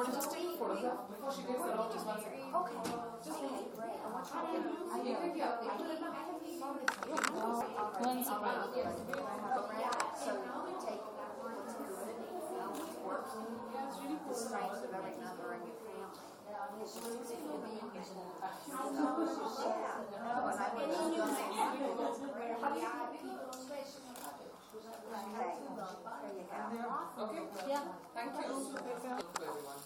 want to just take a photograph before she takes it off? Just 1 second. Okay. Just Great. I want you So you take what's good, what's working, the strengths of every member in your family. Okay? Yeah. Thank you. Everyone.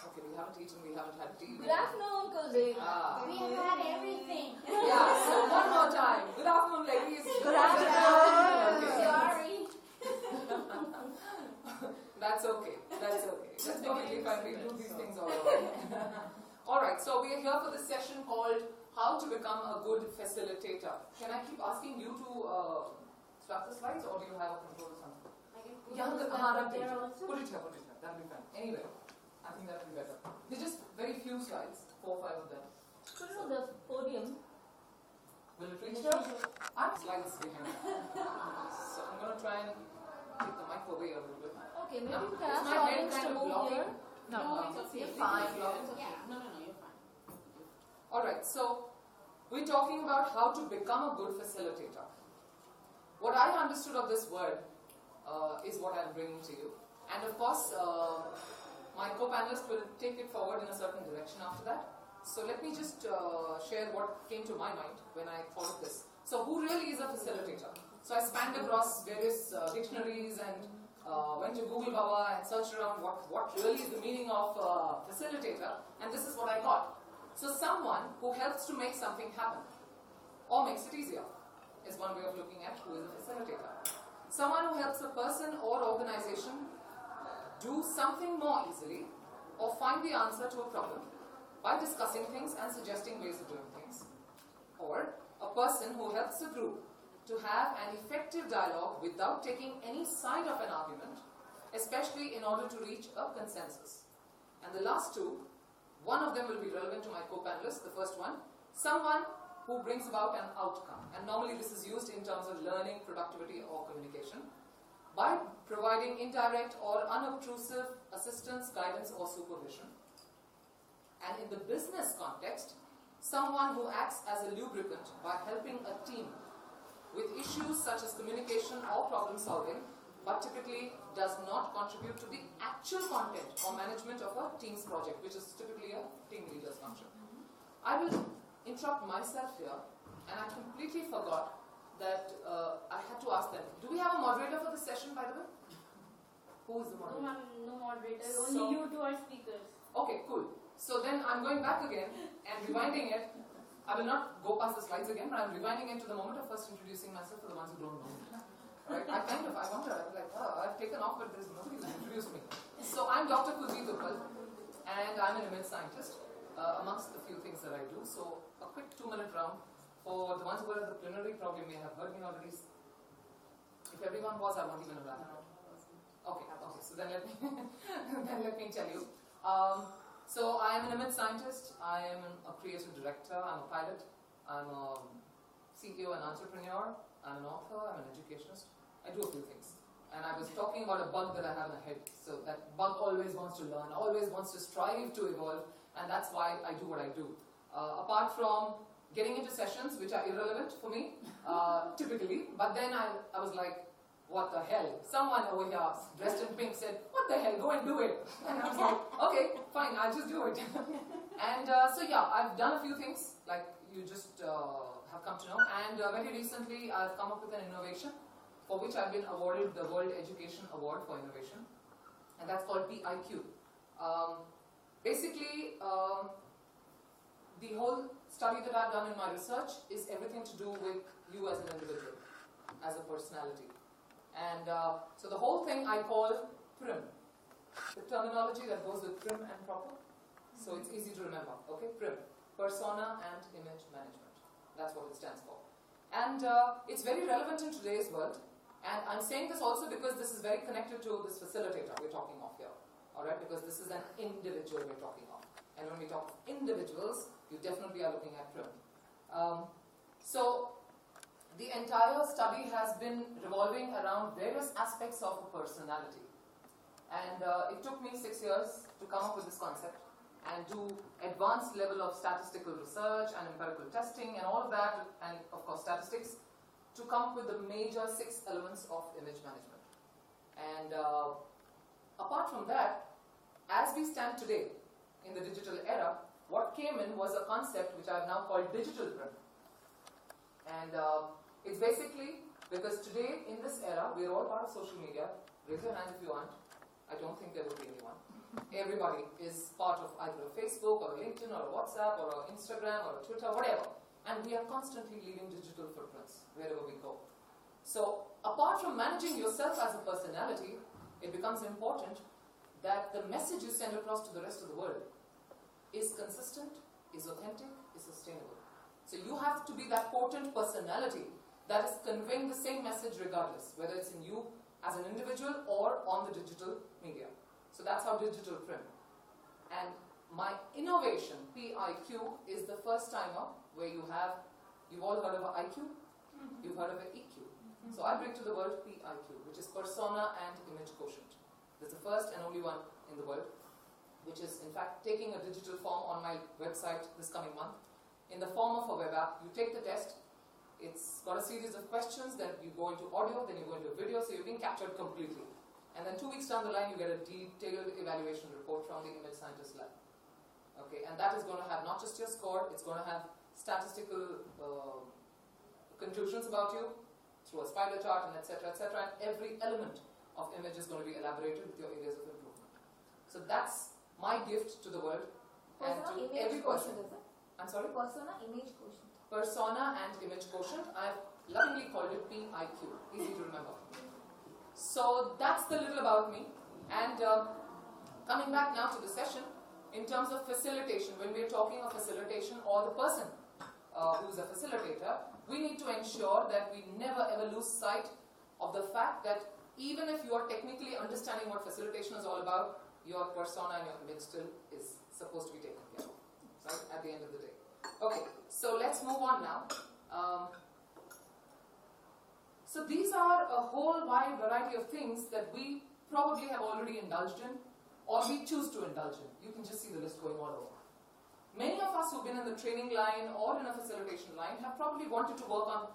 Okay, we haven't eaten, we haven't had tea. Good afternoon, Uncle. Ah. We have had everything. Yeah, so one more time. Good afternoon, ladies. Good afternoon. Okay. Sorry. That's okay. That's okay. Just completely fine. We do these things all over. Alright, so we are here for this session called How to Become a Good Facilitator. Can I keep asking you to start the slides, or do you have a control or something? Yeah, put it here. That'll be fine. Anyway, I think that'll be better. There's just very few slides, 4 or 5 of them. Put it on the podium. Will it reach? Sure. I have slides behind. So I'm going to try and take the mic away a little bit. Okay, maybe you can Is ask my the head audience kind to of move blocking? here. No, it's okay. you're fine. No, you're fine. Alright, so we're talking about how to become a good facilitator. What I understood of this word is what I'm bringing to you. And of course, my co-panelists will take it forward in a certain direction after that. So let me just share what came to my mind when I thought of this. So who really is a facilitator? So I spanned across various dictionaries and went to Google Baba and searched around what really is the meaning of facilitator, and this is what I got. So someone who helps to make something happen, or makes it easier, is one way of looking at who is a facilitator. Someone who helps a person or organization do something more easily, or find the answer to a problem by discussing things and suggesting ways of doing things. Or a person who helps a group to have an effective dialogue without taking any side of an argument, especially in order to reach a consensus. And the last two, one of them will be relevant to my co-panelists. The first one, someone who brings about an outcome. And normally this is used in terms of learning, productivity, or communication, by providing indirect or unobtrusive assistance, guidance, or supervision. And in the business context, someone who acts as a lubricant by helping a team with issues such as communication or problem solving, but typically does not contribute to the actual content or management of a team's project, which is typically a team leader's function. I will interrupt myself here, and I completely forgot that I had to ask them, do we have a moderator for this session, by the way? Who is the moderator? No moderator, only you two are speakers. Okay, cool. So then I'm going back again and rewinding it. I will not go past the slides again, but I'm rewinding it to the moment of first introducing myself for the ones who don't know me. Right? I wonder, I was like, I've taken off, but there's nobody who's introduced me. So I'm Dr. Kuldeep Uppal, and I'm an image scientist, amongst the few things that I do. So a quick 2-minute round. For the ones who were at the plenary, probably may have heard me already. If everyone was, I won't even elaborate. Okay, so then let me, let me tell you. So I am an image scientist, I am a creative director, I'm a pilot, I'm a CEO and entrepreneur, I'm an author, I'm an educationist. I do a few things. And I was talking about a bug that I have in my head. So that bug always wants to learn, always wants to strive to evolve, and that's why I do what I do. Apart from getting into sessions which are irrelevant for me, typically, but then I was like, what the hell? Someone over here dressed in pink said, what the hell, go and do it. And I was like, okay, fine, I'll just do it. And so yeah, I've done a few things, like you just have come to know. And very recently, I've come up with an innovation for which I've been awarded the World Education Award for Innovation. And that's called PIQ. Basically, the whole study that I've done in my research is everything to do with you as an individual, as a personality. And so the whole thing I call PRIM, the terminology that goes with prim and proper. So it's easy to remember, okay? PRIM, Persona and Image Management. That's what it stands for. And it's very relevant in today's world. And I'm saying this also because this is very connected to this facilitator we're talking of here. Alright, because this is an individual we're talking of. And when we talk of individuals, you definitely are looking at PRIM. So the entire study has been revolving around various aspects of a personality. And it took me 6 years to come up with this concept and do advanced level of statistical research and empirical testing and all of that, and of course statistics, to come up with the major 6 elements of image management. And apart from that, as we stand today in the digital era, what came in was a concept which I've now called digital print. And it's basically because today in this era, we're all part of social media. Raise your hand if you want. I don't think there will be anyone. Everybody is part of either a Facebook or a LinkedIn or a WhatsApp or an Instagram or a Twitter, whatever. And we are constantly leaving digital footprints wherever we go. So apart from managing yourself as a personality, it becomes important that the message you send across to the rest of the world is consistent, is authentic, is sustainable. So you have to be that potent personality that is conveying the same message regardless, whether it's in you as an individual or on the digital media. So that's how digital print. And my innovation, PIQ, is the first timer where you've all heard of an IQ, you've heard of an EQ. So I bring to the world PIQ, which is persona and image quotient. It's the first and only one in the world, which is in fact taking a digital form on my website this coming month. In the form of a web app, you take the test, it's got a series of questions, then you go into audio, then you go into video, so you're being captured completely. And then 2 weeks down the line, you get a detailed evaluation report from the image scientist lab. Okay, and that is going to have not just your score, it's going to have statistical conclusions about you through a spider chart and etc. And every element of image is going to be elaborated with your areas of improvement. So that's my gift to the world and to every person. I'm sorry? Persona, image quotient. Persona and image quotient. I've lovingly called it PIQ. Easy to remember. So that's the little about me. And coming back now to the session, in terms of facilitation, when we're talking of facilitation or the person who's a facilitator, we need to ensure that we never ever lose sight of the fact that even if you are technically understanding what facilitation is all about, your persona and your image still is supposed to be taken care of, right, at the end of the day. Okay, so let's move on now. So these are a whole wide variety of things that we probably have already indulged in, or we choose to indulge in. You can just see the list going all over. Many of us who've been in the training line or in a facilitation line have probably wanted to work on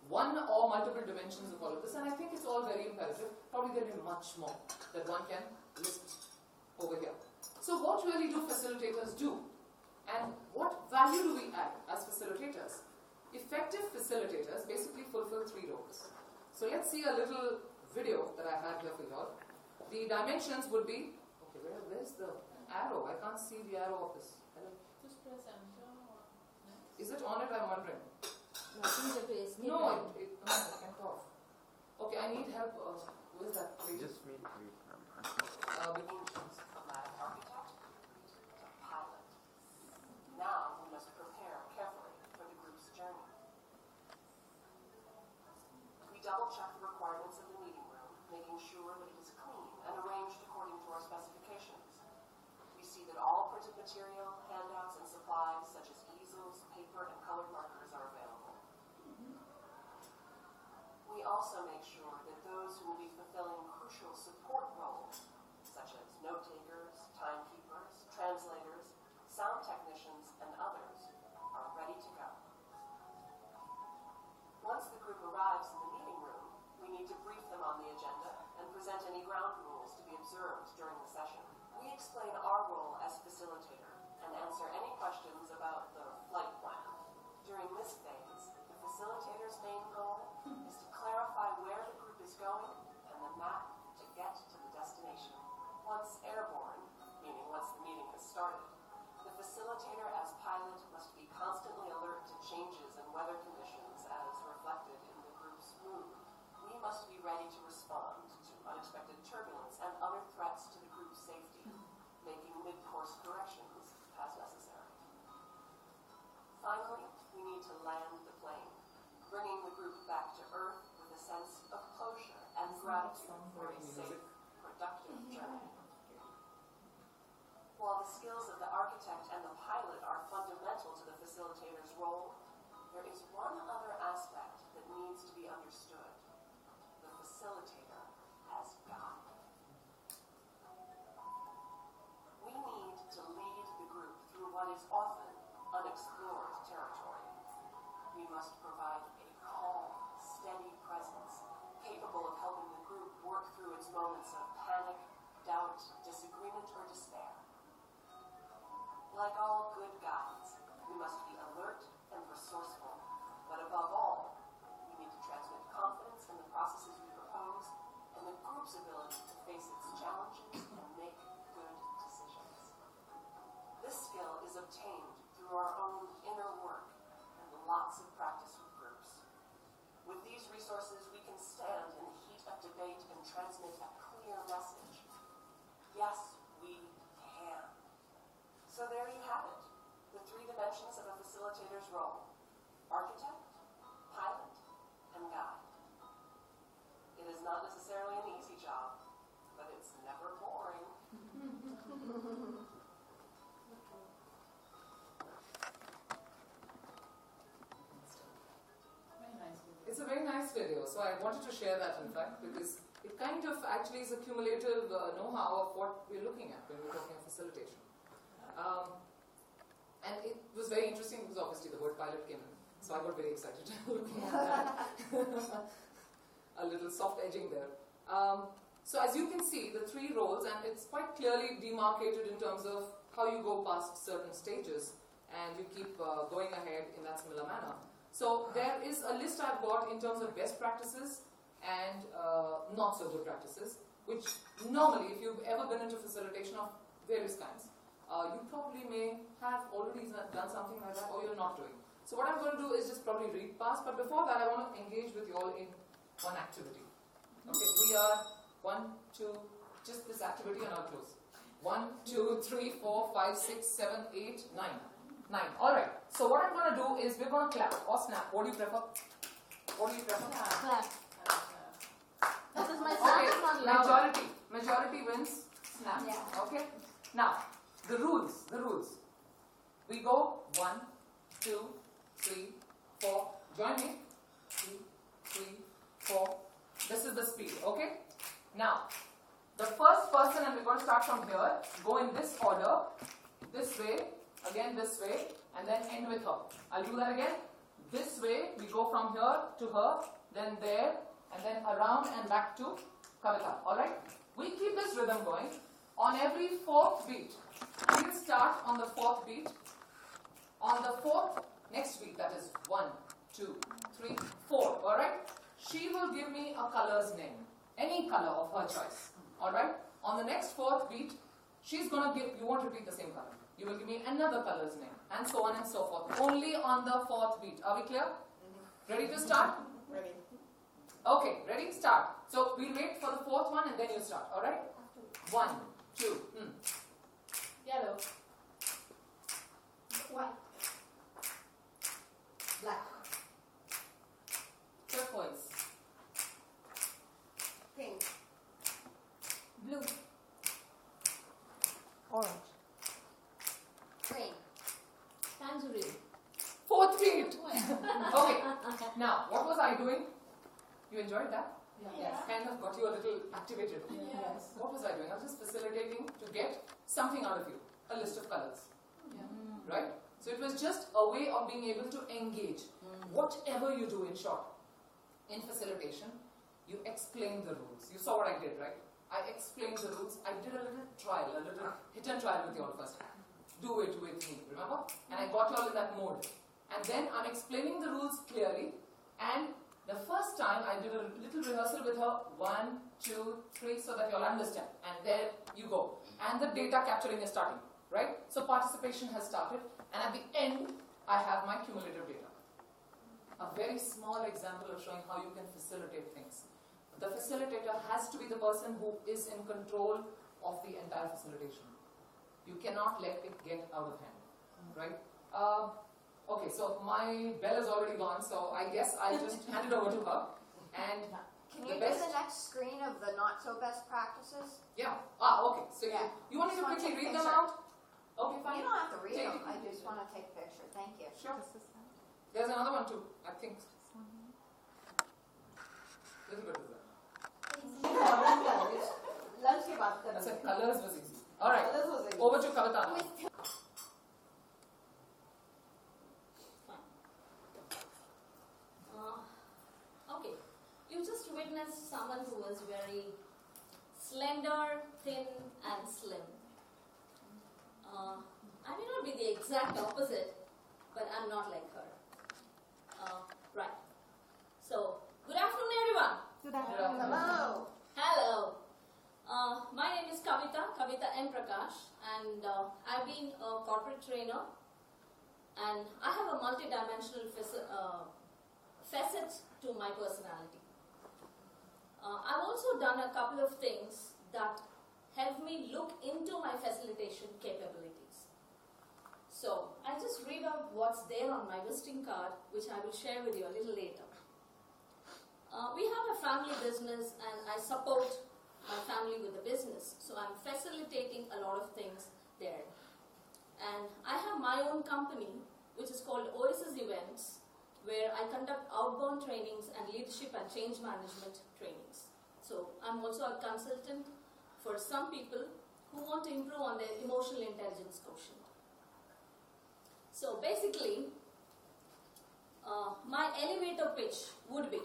one or multiple dimensions of all of this, and I think it's all very imperative. Probably there'll be much more that one can list over here. So what really do facilitators do? And what value do we add as facilitators? Effective facilitators basically fulfill 3 roles. So let's see a little video that I had here for you all. The dimensions would be, okay, where's the arrow? I can't see the arrow of this. Just press enter. Is it on it? I'm wondering. No, I think you have to escape. No, it went off. Okay, I need help. Who is that? Please. Just read number. From that architect to pilot. Now we must prepare carefully for the group's journey. We double-check the requirements of the meeting room, making sure that it is clean and arranged according to our specifications. We see that all printed material, handouts, and supplies such as easels, paper, and colored markers are available. We also make sure that those who will be fulfilling crucial support roles, such as note-takers, timekeepers, translators, sound technicians, and others, are ready to go. Once the group arrives in the meeting room, we need to brief them on the agenda and present any ground rules to be observed during the session. We explain our role as facilitator and answer any questions about the flight plan. During this phase, the facilitator's main goal is to clarify where the group is going and the map to get to the destination. Once airborne, meaning once the meeting has started, the facilitator as pilot must be constantly alert to changes in weather conditions as reflected in the group's mood. We must be ready to respond to unexpected turbulence and other threats to the group's safety, making mid-course corrections as necessary. Finally, we need to land the plane, bringing the group back to Earth with a sense of closure and gratitude for a safe, productive journey. While the skills of the architect and the pilot are fundamental to the facilitator's role, there is one other aspect that needs to be understood. The facilitator has God. must provide a calm, steady presence, capable of helping the group work through its moments of panic, doubt, disagreement, or despair. Like all good guides, we must be alert and resourceful, but above all, we need to transmit confidence in the processes we propose and the group's ability to face its challenges and make good decisions. This skill is obtained through our own inner work and lots of practice with groups. With these resources, we can stand in the heat of debate and transmit a clear message. Yes, we can. So there you have it, the three dimensions of a facilitator's role: architect, pilot, and guide. It is not necessarily an easy job, but it's never boring. It's a very nice video, so I wanted to share that in fact because it kind of actually is a cumulative know-how of what we're looking at when we're talking of facilitation. And it was very interesting because obviously the word pilot came in, so I got very excited looking at that. A little soft edging there. So as you can see, the three roles, and it's quite clearly demarcated in terms of how you go past certain stages and you keep going ahead in that similar manner. So there is a list I've got in terms of best practices and not so good practices, which normally, if you've ever been into facilitation of various kinds, you probably may have already done something like that, or you're not doing. So what I'm going to do is just probably read past, but before that I want to engage with you all in one activity. Okay, we are 1, 2, just this activity and I'll close. 1, 2, 3, 4, 5, 6, 7, 8, 9. 9. Alright, so what I'm going to do is we're going to clap or snap. What do you prefer? What do you prefer? Clap. Because my Okay, sound is not loud. majority wins snap. Yeah. Okay, now the rules. We go 1, 2, 3, 4. Join me. 2, 3, 4. This is the speed. Okay. Now the first person, and we're going to start from here. Go in this order. This way. Again this way, and then end with her. I'll do that again. This way, we go from here to her, then there, and then around and back to Kavita. Alright? We keep this rhythm going. On every fourth beat, we'll start on the fourth beat. On the fourth, next beat, that is 1, 2, 3, 4. Alright? She will give me a color's name. Any color of her choice. Alright? On the next fourth beat, she's going to give, you won't repeat the same color. You will give me another color's name, and so on and so forth. Only on the fourth beat. Are we clear? Ready to start? Ready. Okay, ready? Start. So we'll wait for the fourth one and then you start. Alright? 1, 2. Yellow. White. Black. Turquoise. Pink. Blue. Orange. Green. Tangerine. Fourth beat. Okay. Now, what was I doing? You enjoyed that? Yes. Kind of got you a little activated. Yes. What was I doing? I was just facilitating to get something out of you. A list of colors. Right? So it was just a way of being able to engage. Whatever you do, in short, in facilitation, you explain the rules. You saw what I did, right? I explained the rules. I did a little trial, a little hit and trial with you all first. Do it with me, remember? And I got you all in that mode. And then I'm explaining the rules clearly. And the first time I did a little rehearsal with her, 1, 2, 3, so that you'll understand. And there you go. And the data capturing is starting, right? So participation has started. And at the end, I have my cumulative data. A very small example of showing how you can facilitate things. The facilitator has to be the person who is in control of the entire facilitation. You cannot let it get out of hand, right? Okay, so my bell is already gone, so I guess I'll just hand it over to her. And Can the you best, do the next screen of the not so best practices? yeah. Okay. So Yeah. you want me to Just wanna quickly take a read them picture. out? Okay, fine. You don't have to read Take them. it. I just want to take a picture. Thank you. Sure. There's another one too. I think. Little bit is that. I said colors was easy. All right. Over to Kavita. exact opposite, but I'm not like her. Right. So, good afternoon, everyone. Good afternoon. Hello. Hello. My name is Kavita M. Prakash, and I've been a corporate trainer, and I have a multi-dimensional facet to my personality. I've also done a couple of things that help me look into my facilitation capabilities. So, I'll just read out what's there on my visiting card, which I will share with you a little later. We have a family business, and I support my family with the business. So, I'm facilitating a lot of things there. And I have my own company, which is called Oasis Events, where I conduct outbound trainings and leadership and change management trainings. So, I'm also a consultant for some people who want to improve on their emotional intelligence quotient. So basically, my elevator pitch would be,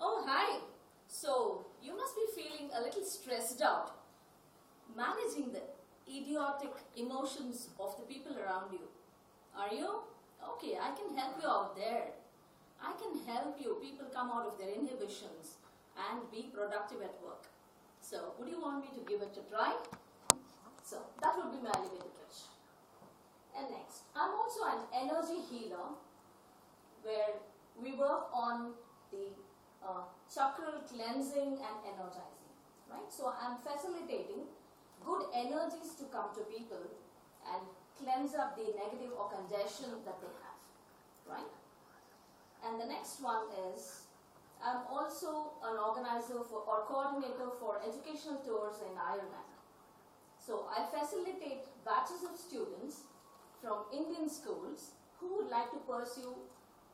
oh hi, so you must be feeling a little stressed out, managing the idiotic emotions of the people around you. Are you? Okay, I can help you out there. I can help you people come out of their inhibitions and be productive at work. So, would you want me to give it a try? So, that would be my elevator pitch. And next, I'm also an energy healer, where we work on the chakral cleansing and energizing, right? So, I'm facilitating good energies to come to people and cleanse up the negative or congestion that they have, right? And the next one is, I'm also an organizer or coordinator for educational tours in Ireland. So I facilitate batches of students from Indian schools who would like to pursue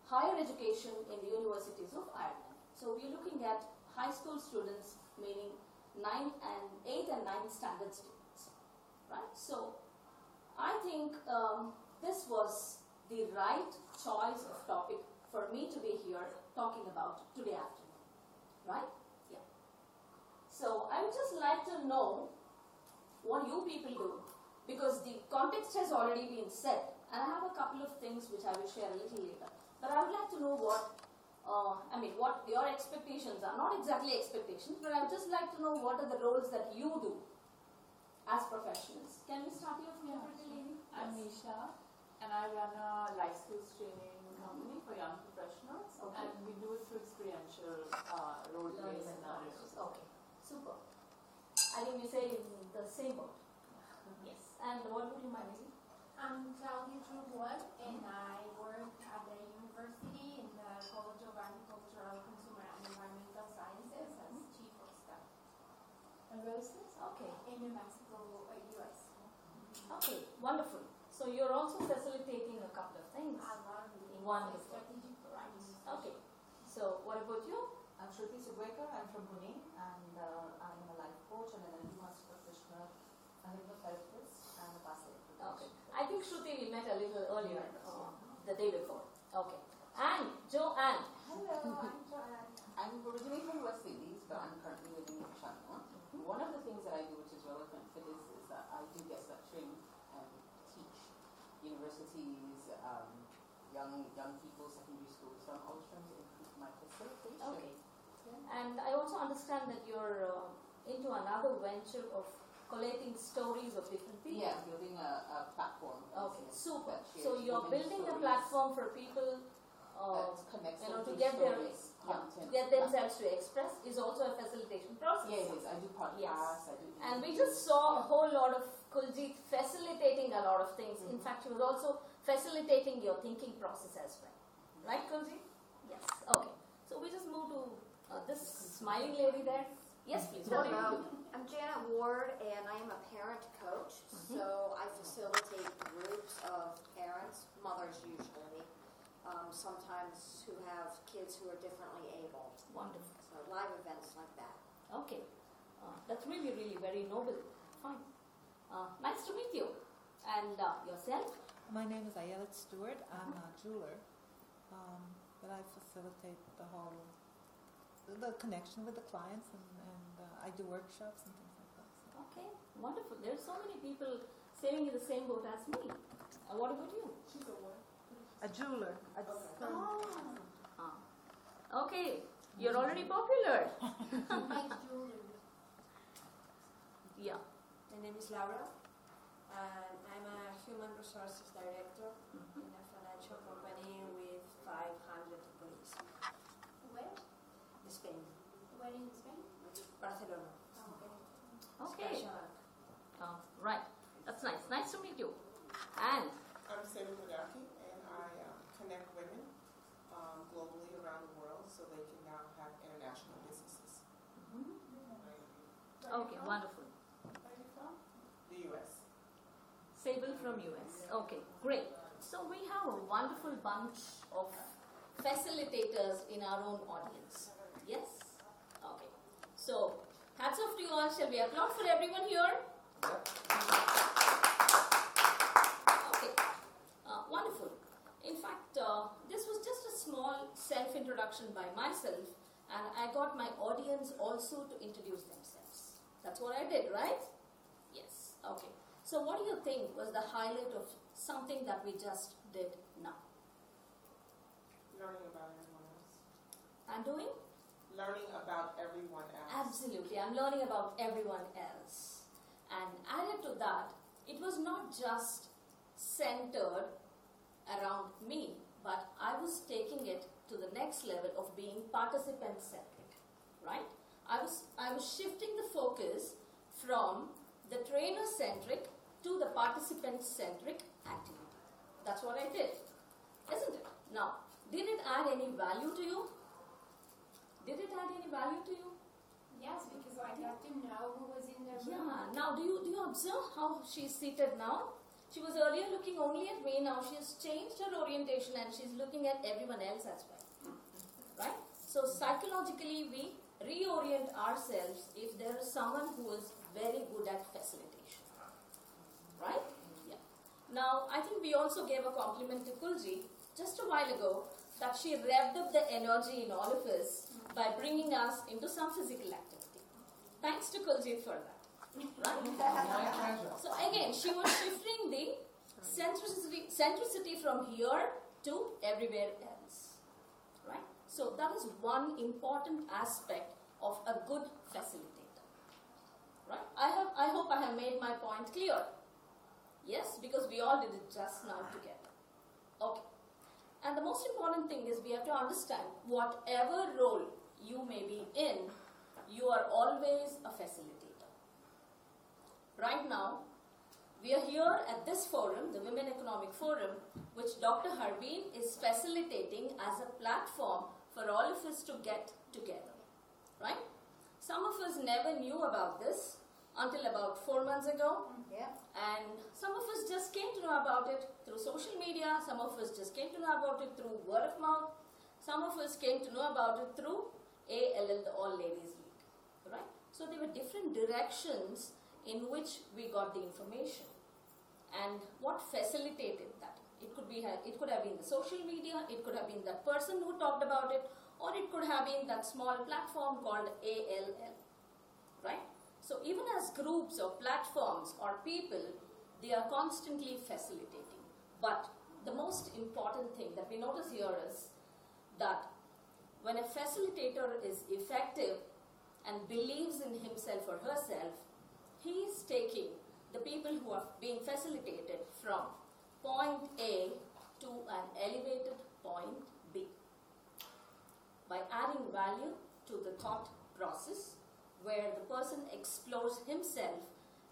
higher education in the universities of Ireland. So we're looking at high school students, meaning 8th and 9th standard students, right? So I think this was the right choice of topic for me to be here talking about today afternoon, right? Yeah. So I would just like to know what you people do, because the context has already been set, and I have a couple of things which I will share a little later. But I would like to know what your expectations are. Not exactly expectations, but I would just like to know what are the roles that you do as professionals. Can we start here from your pretty lady? I'm Nisha, and I run a life skills training company for young professionals, Okay. and we do it through experiential role-play scenarios. Okay, super. I think we say in the same boat. Yes. And what would you, my lady? I'm Claudia Trujillo, and I work at the university in the College of Agricultural, Consumer and Environmental Sciences as chief of staff And where is this? Okay. in New Mexico, US. Okay, wonderful. So you're also facilitating a couple of things. A lot of meetings, Wonderful. strategic programs. Okay. So what about you? I'm Shruti Subwekar. I'm from Pune, and I'm a life coach and an energy master practitioner, a hypnotherapist, and a facilitator. Okay. I think Shruti we met a little earlier, the day before. Okay. And Joanne. Hello, I'm Joanne. I'm originally from West Indies, but I'm currently living in China. One of the things that I do, which is relevant for this, is that I do guest lecturing and teach universities, young people, secondary schools. So I'm always trying to improve my facilitation. Okay. And I also understand that you're into another venture of collating stories of different people. Yeah, building a platform. Okay, super. that shares So you're women's building a stories platform for people that connects you know, them to through get their stories, content. get themselves to express is also a facilitating process. Yeah, it is. I do podcasts. I do. And we just saw a whole lot of Kuljit facilitating a lot of things. In fact, she was also facilitating your thinking process as well. Right, Kuljit? Yes. Okay. So we just move to this smiling lady there. Yes, please. What do you do? I'm Janet Ward, and I am a parent coach. So I facilitate groups of parents, mothers usually, sometimes who have kids who are differently able. Wonderful. So live events like that. Okay. That's really, really very noble. Fine. Nice to meet you. And yourself? My name is Ayelet Stewart. I'm a jeweler, but I facilitate the connection with the clients, and I do workshops and things like that. So. Okay, wonderful. There are so many people sailing in the same boat as me. What about you? She's a what? A jeweler. Okay, you're already popular. Makes jewelry. Yeah. My name is Laura, and I'm a human resources director in a financial company with 500 employees Where? in Spain, Where in Spain? Barcelona. Oh, Okay. Special. Right. That's nice. Nice to meet you. And I'm Sarah Padaki, and I connect women globally around the world so they can now have international businesses. okay, wonderful. Where are you from? The U.S. Sable from US. Okay, great. So we have a wonderful bunch of facilitators in our own audience. Yes? Okay. So, hats off to you all. Shall we applaud for everyone here? Okay. Wonderful. In fact, this was just a small self-introduction by myself, and I got my audience also to introduce themselves. That's what I did, right? Yes. Okay. So what do you think was the highlight of something that we just did now? Learning about everyone else. I'm doing? Learning about everyone else. Absolutely. I'm learning about everyone else. And added to that, it was not just centered around me, but I was taking it to the next level of being participant-centric, right? I was shifting the focus from the trainer-centric to the participant-centric activity. That's what I did, isn't it? Now, did it add any value to you? Did it add any value to you? yes, because I got to know who was in the room. Yeah. Now, do you observe how she's seated now? She was earlier looking only at me. Now she has changed her orientation and she's looking at everyone else as well. Right? So psychologically, we reorient ourselves if there is someone who is very good at facilitation. Right? Yeah. Now, I think we also gave a compliment to Kulji just a while ago that she revved up the energy in all of us by bringing us into some physical activity. Thanks to Kulji for that. Right? My pleasure. So again, she was shifting the centricity from here to everywhere else. Right? So that is one important aspect of a good facilitator. Right? I hope I have made my point clear. Yes, because we all did it just now together. Okay. And the most important thing is we have to understand whatever role you may be in, you are always a facilitator. Right now, we are here at this forum, the Women Economic Forum, which Dr. Harbeen is facilitating as a platform for all of us to get together. Right? Some of us never knew about this until about 4 months ago. Yeah. And some of us just came to know about it through social media. Some of us just came to know about it through word of mouth. Some of us came to know about it through ALL, the All Ladies League. Right? So there were different directions in which we got the information. And what facilitated that? It could have been the social media, it could have been that person who talked about it, or it could have been that small platform called ALL. Right? So even as groups or platforms or people, they are constantly facilitating. But the most important thing that we notice here is that when a facilitator is effective and believes in himself or herself, he is taking the people who are being facilitated from point A to an elevated point B by adding value to the thought process, where the person explores himself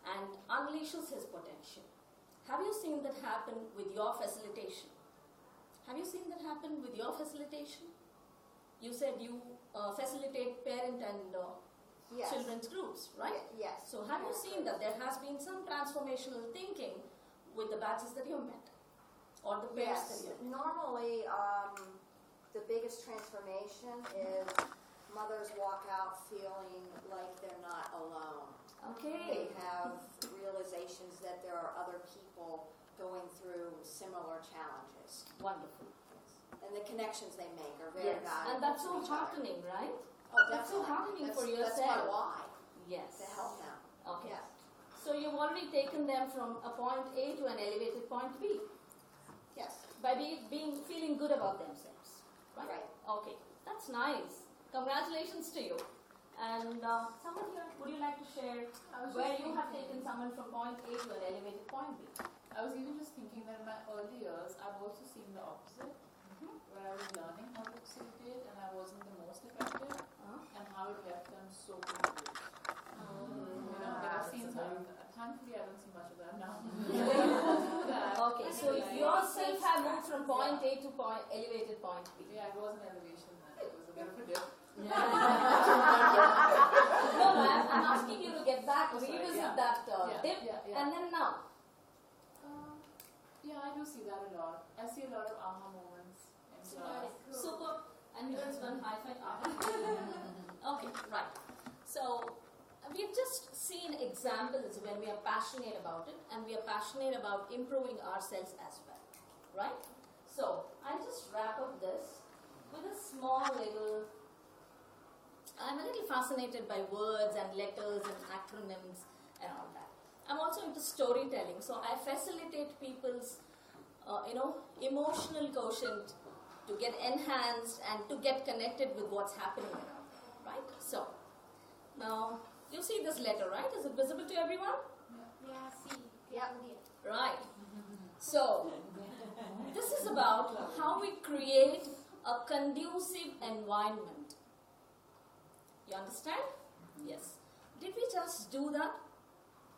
and unleashes his potential. Have you seen that happen with your facilitation? Have you seen that happen with your facilitation? You said you facilitate parent and Yes. children's groups, right? Yes. So have you seen that there has been some transformational thinking with the batches that you met? Or the pairs that Yes. you met? Normally, the biggest transformation is mothers walk out feeling like they're not alone. Okay. They have realizations that there are other people going through similar challenges. Wonderful. And the connections they make are very valuable. And that's to so each other. heartening, right? Oh, That's so definitely. heartening for That's yourself. my why, Yes. to help them. Okay. Yes. So you've already taken them from a point A to an elevated point B. by being feeling good about themselves, right? Right. Okay, that's nice. Congratulations to you. And someone here, would you like to share where you have taken someone from point A to an elevated point B? I was even just thinking that in my early years, I've also seen the opposite, where I was learning how to facilitate and I wasn't the most effective, and how it left them so confused. You know, there are scenes, thankfully I don't see much of that now. Okay, so you yourself have moved from point A to elevated point B. Yeah, it was an elevation then. It was a bit of a dip. No, I'm asking you to get back, revisit that dip, and then now. Yeah, I do see that a lot. I see a lot of aha moments in class. Super. And here's one high five. Okay, right. So we've just seen examples when we are passionate about it, and we are passionate about improving ourselves as well, right? So I'll just wrap up this with a small little. I'm a little fascinated by words and letters and acronyms and all that. I'm also into storytelling, so I facilitate people's, emotional quotient to get enhanced and to get connected with what's happening around them, right? So, now, you see this letter, right? Is it visible to everyone? Yeah, see. Yeah. Right. So, this is about how we create a conducive environment. You understand? Yes. Did we just do that?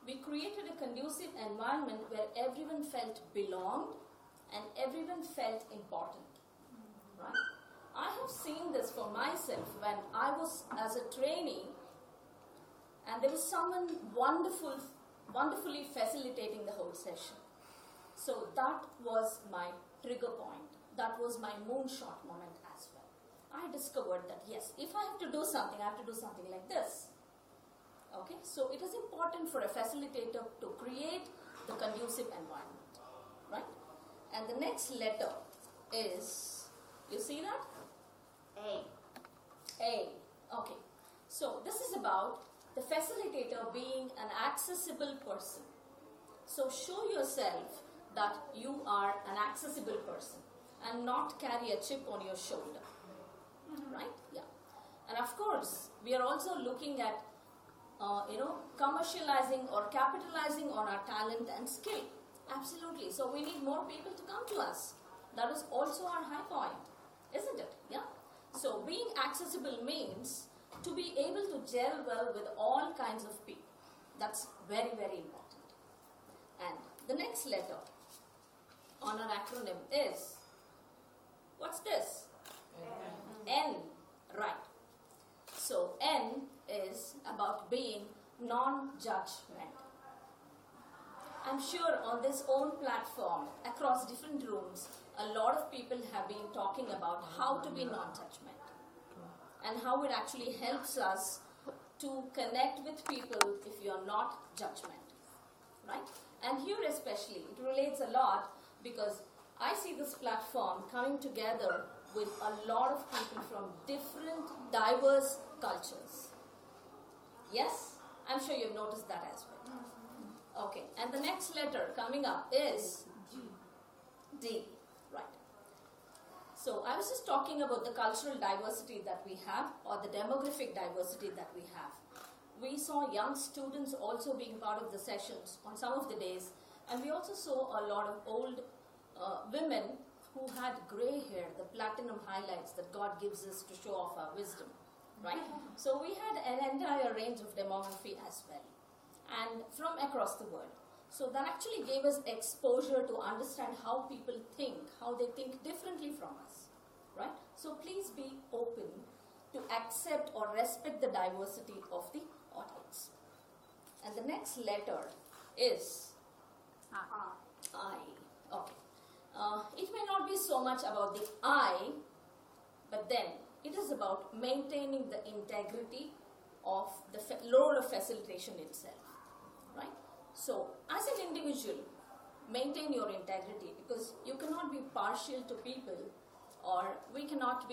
We created a conducive environment where everyone felt belonged and everyone felt important. Right? I have seen this for myself when I was as a trainee and there was someone wonderfully facilitating the whole session. So that was my trigger point. That was my moonshot moment as well. I discovered that yes, if I have to do something, I have to do something like this. Okay, so it is important for a facilitator to create the conducive environment, right? And the next letter is, you see that? A. Okay, so this is about the facilitator being an accessible person. So show yourself that you are an accessible person and not carry a chip on your shoulder, right? Yeah. And of course, we are also looking at commercializing or capitalizing on our talent and skill. Absolutely. So we need more people to come to us. That is also our high point, isn't it? Yeah. So being accessible means to be able to gel well with all kinds of people. That's very, very important. And the next letter on our acronym is, what's this? N. Right. So N is about being non-judgmental. I'm sure on this own platform, across different rooms, a lot of people have been talking about how to be non-judgmental and how it actually helps us to connect with people if you're not judgmental, right? And here especially, it relates a lot because I see this platform coming together with a lot of people from different, diverse cultures. Yes? I'm sure you've noticed that as well. Okay, and the next letter coming up is D. Right. So I was just talking about the cultural diversity that we have, or the demographic diversity that we have. We saw young students also being part of the sessions on some of the days, and we also saw a lot of old women who had gray hair, the platinum highlights that God gives us to show off our wisdom, right? So we had an entire range of demography as well, and from across the world. So that actually gave us exposure to understand how people think, how they think differently from us, right? So please be open to accept or respect the diversity of the audience. And the next letter is I. Okay. It may not be so much about the I, but then it is about maintaining the integrity of the role of facilitation itself, right? So, as an individual, maintain your integrity because you cannot be partial to people, or we cannot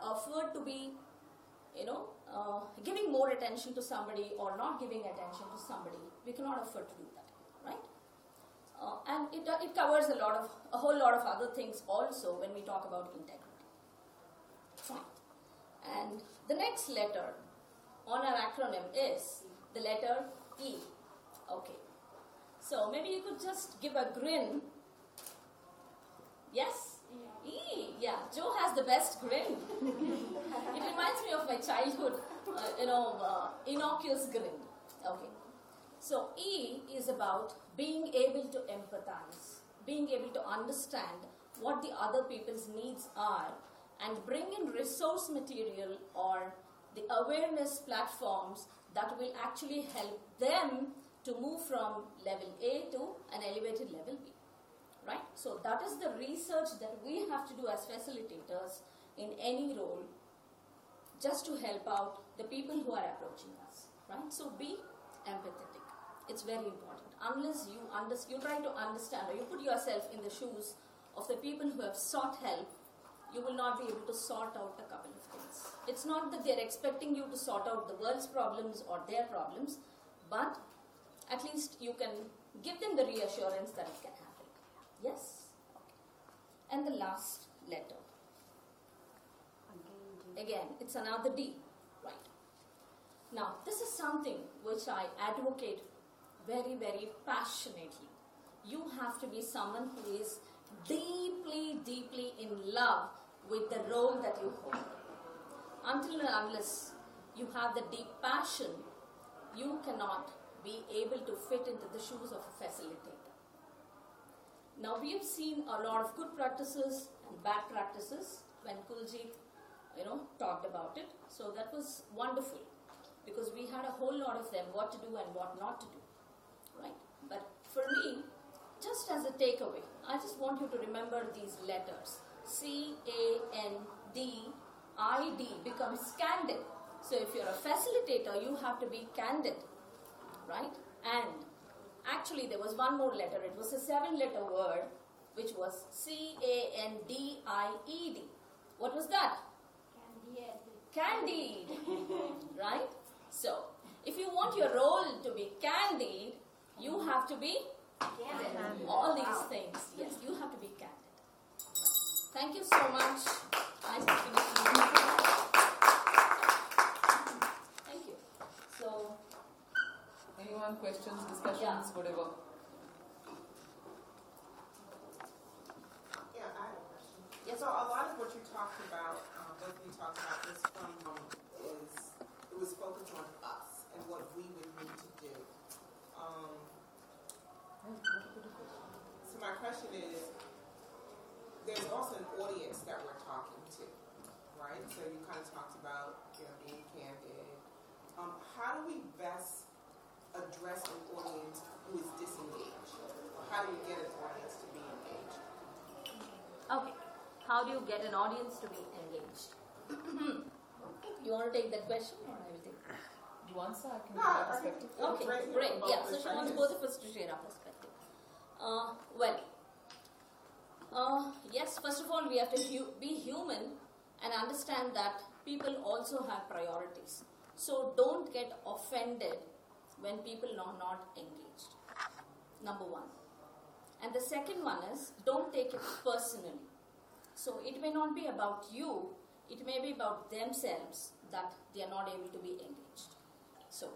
afford to be, giving more attention to somebody or not giving attention to somebody. We cannot afford to do that, right? And it covers a whole lot of other things also when we talk about integrity. Fine. And the next letter on our acronym is the letter E. Okay. So maybe you could just give a grin. Yes? E. Yeah, Joe has the best grin. It reminds me of my childhood, innocuous grin. Okay. So E is about being able to empathize, being able to understand what the other people's needs are and bring in resource material or the awareness platforms that will actually help them to move from level A to an elevated level B. Right? So that is the research that we have to do as facilitators in any role just to help out the people who are approaching us. Right? So be empathetic. It's very important. Unless you try to understand or you put yourself in the shoes of the people who have sought help, you will not be able to sort out a couple of things. It's not that they're expecting you to sort out the world's problems or their problems, but at least you can give them the reassurance that it can happen. Yes? Okay. And the last letter. Again, it's another D. Right. Now, this is something which I advocate very, very passionately. You have to be someone who is deeply, deeply in love with the role that you hold. Until and unless you have the deep passion, you cannot be able to fit into the shoes of a facilitator. Now, we have seen a lot of good practices and bad practices when Kuljit, talked about it. So that was wonderful because we had a whole lot of them, what to do and what not to do. Right? But for me, just as a takeaway, I just want you to remember these letters. C-A-N-D-I-D becomes candid. So if you're a facilitator, you have to be candid. Right? And actually there was one more letter. It was a 7-letter word which was C-A-N-D-I-E-D. What was that? Candid. Right? So, if you want your role to be candid, you have to be candid. All these things. Yes, you have to be candid. Thank you so much. Nice talking to you. Thank you. So, Anyone, questions, discussions, whatever? Yeah, I have a question. Yes. So a lot of what you talked about, both of you talked about this it was focused on us and what we would need to do. So my question is, there's also an audience that we're talking to, right? So you kind of talked about, being candid. How do we best address an audience who is disengaged? Or how do we get an audience to be engaged? Okay. How do you get an audience to be engaged? You want to take that question or I will take it? You answer, I can give my perspective. Okay, great. Yeah, so she wants both of us to share our perspective. Yes, first of all, we have to be human and understand that people also have priorities. So don't get offended when people are not engaged. Number one. And the second one is, don't take it personally. So it may not be about you, it may be about themselves that they are not able to be engaged. So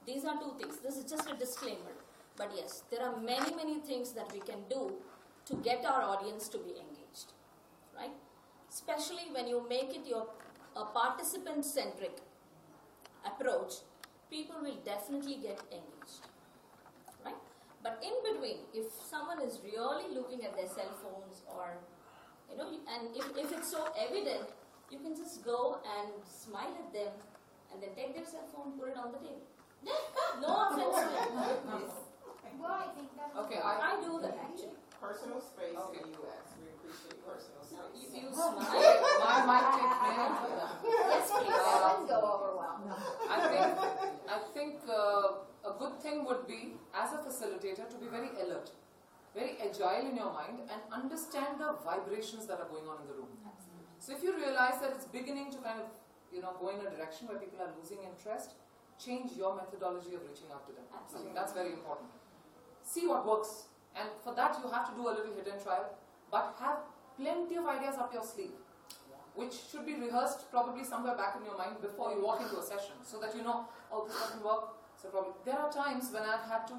these are two things. This is just a disclaimer. But yes, there are many, many things that we can do to get our audience to be engaged. Right? Especially when you make it a participant-centric approach, people will definitely get engaged. Right? But in between, if someone is really looking at their cell phones or and if it's so evident, you can just go and smile at them and then take their cell phone, put it on the table. No offense to them. Well, I think that's Okay, I do that actually. Personal space Okay. in the U.S. We appreciate personal space. You smile. My take Yes, please. That wouldn't go over well. I think a good thing would be, as a facilitator, to be very alert, very agile in your mind and understand the vibrations that are going on in the room. So if you realize that it's beginning to kind of, go in a direction where people are losing interest, change your methodology of reaching out to them. I think that's very important. See what works And for that you have to do a little hit and trial, but have plenty of ideas up your sleeve, which should be rehearsed probably somewhere back in your mind before you walk into a session, so that you know, oh, this doesn't work. So probably there are times when I've had to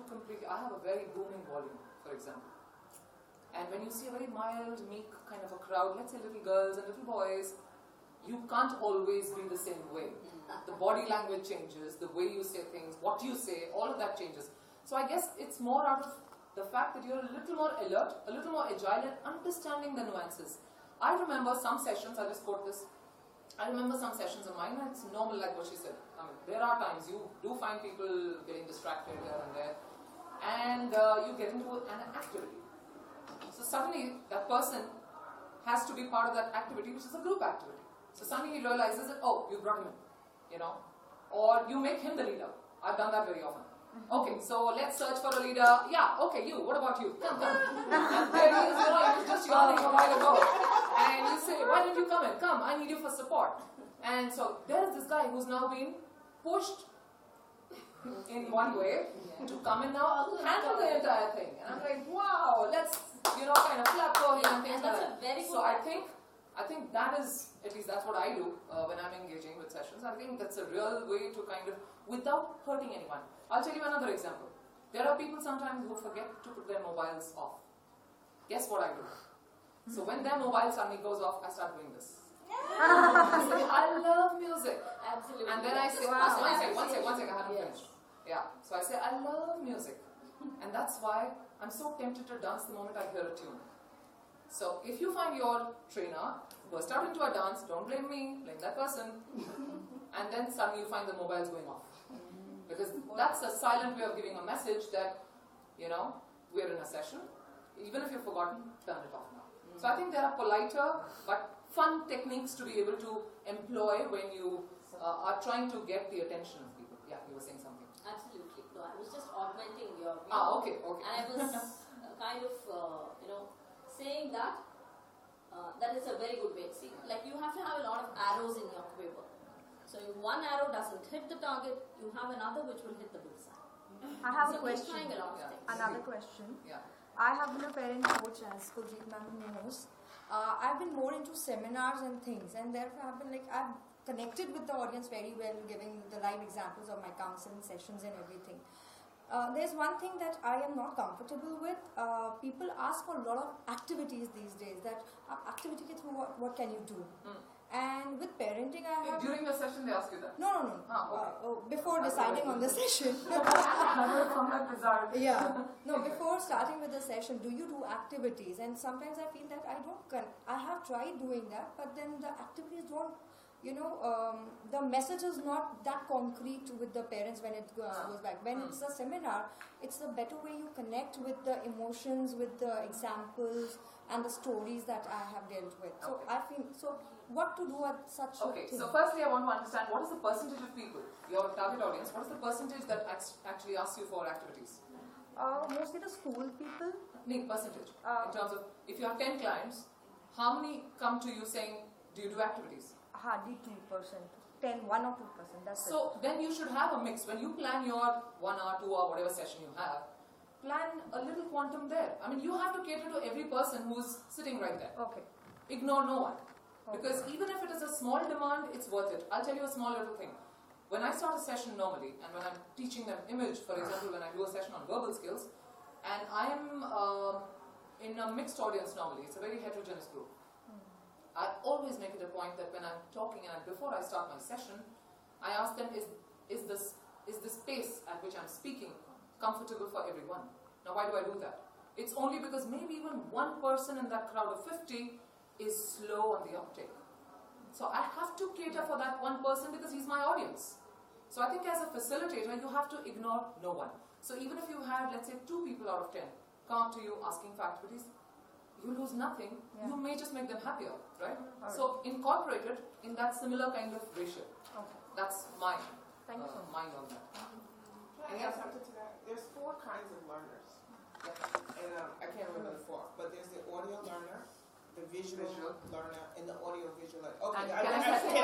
I have a very booming volume, for example. And when you see a very mild, meek kind of a crowd, let's say little girls and little boys, you can't always be the same way. The body language changes, the way you say things, what you say, all of that changes. So I guess it's more out of the fact that you're a little more alert, a little more agile and understanding the nuances. I remember some sessions, I'll just quote this, I remember some sessions of mine, and it's normal like what she said. I mean, there are times you do find people getting distracted here and there, and you get into an activity. So suddenly that person has to be part of that activity, which is a group activity. So suddenly he realizes that, oh, you brought him in, or you make him the leader. I've done that very often. Okay, so let's search for a leader. Yeah, okay, you, what about you? Come. And there he is, he was just yawning a while ago. And you say, why didn't you come in? Come, I need you for support. And so there's this guy who's now been pushed in one way to come in now, handle the entire thing. And I'm like, wow, let's, kind of clap for him and things like that. So I think that is, at least that's what I do when I'm engaging with sessions. I think that's a real way to kind of, without hurting anyone. I'll tell you another example. There are people sometimes who forget to put their mobiles off. Guess what I do? So when their mobile suddenly goes off, I start doing this. I say, I love music. Absolutely. And then I say, one second, I haven't finished. Yeah. So I say, I love music. And that's why I'm so tempted to dance the moment I hear a tune. So if you find your trainer burst out into a dance, don't blame me, blame that person. And then suddenly you find the mobiles going off. Because that's a silent way of giving a message that, we're in a session. Even if you've forgotten, turn it off now. So I think there are politer but fun techniques to be able to employ when you are trying to get the attention of people. Yeah, you were saying something. Absolutely. No, I was just augmenting your view. Okay. And I was kind of, saying that that is a very good way. See, like you have to have a lot of arrows in your quiver. So if one arrow doesn't hit the target, you have another which will hit the bullseye. I have So a question. keep trying a lot of things. Another question. Yeah. I have been a parent coach, as Kuljeet ma'am knows. I've been more into seminars and things, and therefore I've connected with the audience very well, giving the live examples of my counseling sessions and everything. There's one thing that I am not comfortable with. People ask for a lot of activities these days. That activity ke through what can you do? And with parenting, I have... During the session, they ask you that? No. Before deciding on the session. Yeah. No, before starting with the session, do you do activities? And sometimes I feel that I have tried doing that, but then the activities don't, the message is not that concrete with the parents when it goes back. When it's a seminar, it's a better way you connect with the emotions, with the examples, and the stories that I have dealt with. So I feel, what to do at such a thing? So firstly I want to understand what is the percentage of people, your target audience, what is the percentage that actually asks you for activities? Mostly the school people. Percentage. In terms of, if you have 10 clients, how many come to you saying, do you do activities? Hardly 2%. 1 or 2%, that's it. So then you should have a mix. When you plan your 1 hour, 2 hour, whatever session you have, plan a little quantum there. I mean, you have to cater to every person who's sitting right there. Okay. Ignore no one. Because even if it is a small demand, it's worth it. I'll tell you a small little thing. When I start a session normally, and when I'm teaching them image, for example, when I do a session on verbal skills, and I'm in a mixed audience normally, it's a very heterogeneous group. I always make it a point that when I'm talking and before I start my session, I ask them, is the space at which I'm speaking comfortable for everyone? Now why do I do that? It's only because maybe even one person in that crowd of 50 is slow on the uptake. So I have to cater for that one person because he's my audience. So I think as a facilitator, you have to ignore no one. So even if you had, let's say, 2 people out of 10 come up to you asking for activities, you lose nothing. Yeah. You may just make them happier, right? So incorporate it in that similar kind of ratio. Okay. That's my mind on that. Can I add something to that? There's 4 kinds of learners. Yeah. And I can't remember the 4th, but there's the audio learner, the visual learner, and the audio visual learner. Okay, kinesthetic.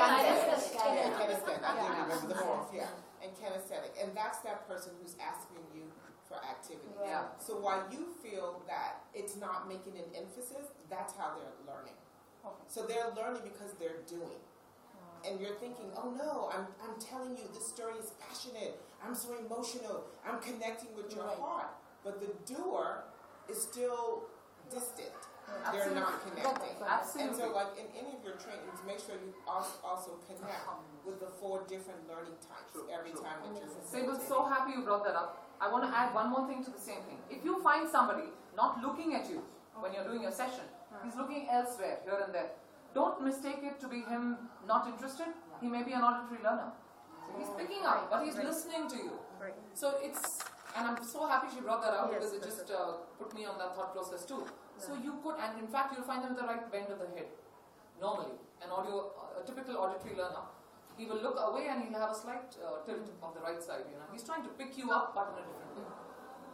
I didn't remember the 4th, yeah. And kinesthetic. And that's that person who's asking you for activity. Yeah. So while you feel that it's not making an emphasis, that's how they're learning. Okay. So they're learning because they're doing. And you're thinking, oh no, I'm telling you, this story is passionate. I'm so emotional. I'm connecting with your heart. But the doer is still distant. They're not connecting. Absolutely. And so like in any of your trainings, make sure you also connect with the 4 different learning types every time that you're Sable, facilitating. so happy you brought that up. I want to add one more thing to the same thing. If you find somebody not looking at you when you're doing your session, he's looking elsewhere, here and there, don't mistake it to be him not interested. He may be an auditory learner. So he's picking up, but he's listening to you. Right. So it's, and I'm so happy she brought that out Yes, because it just put me on that thought process too. So you could, and in fact you'll find them at the right bend of the head. Normally, a typical auditory learner, he will look away and he'll have a slight tilt on the right side. He's trying to pick you up, but in a different way.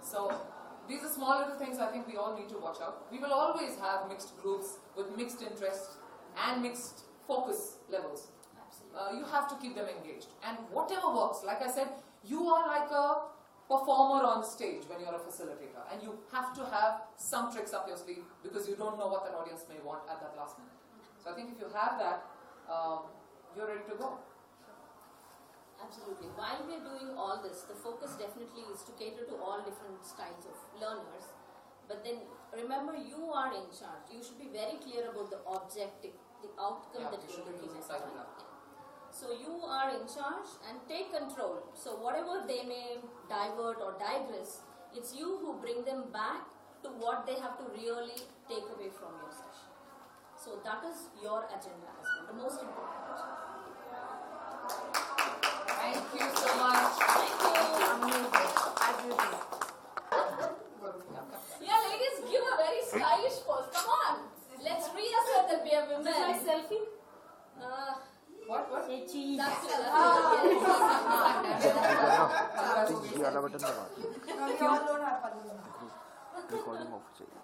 So these are small little things I think we all need to watch out. We will always have mixed groups with mixed interests and mixed focus levels. You have to keep them engaged. And whatever works, like I said, you are like a performer on stage when you're a facilitator. And you have to have some tricks up your sleeve because you don't know what that audience may want at that last minute. So I think if you have that, you're ready to go. Absolutely. While we are doing all this, the focus definitely is to cater to all different styles of learners. But then remember, you are in charge. You should be very clear about the objective, the outcome that you you're should be looking losing at. sight of Right? that. So you are in charge and take control. So whatever they may divert or digress, it's you who bring them back to what they have to really take away from your session. So that is your agenda as well, the most important. Thank you so much. Thank you. Yeah, ladies, give a very stylish pose. Come on. Let's reassert that we are women. Is this my selfie? What? That's it. जी वाला button दबा We all don't have Padma. Recording of चाहिए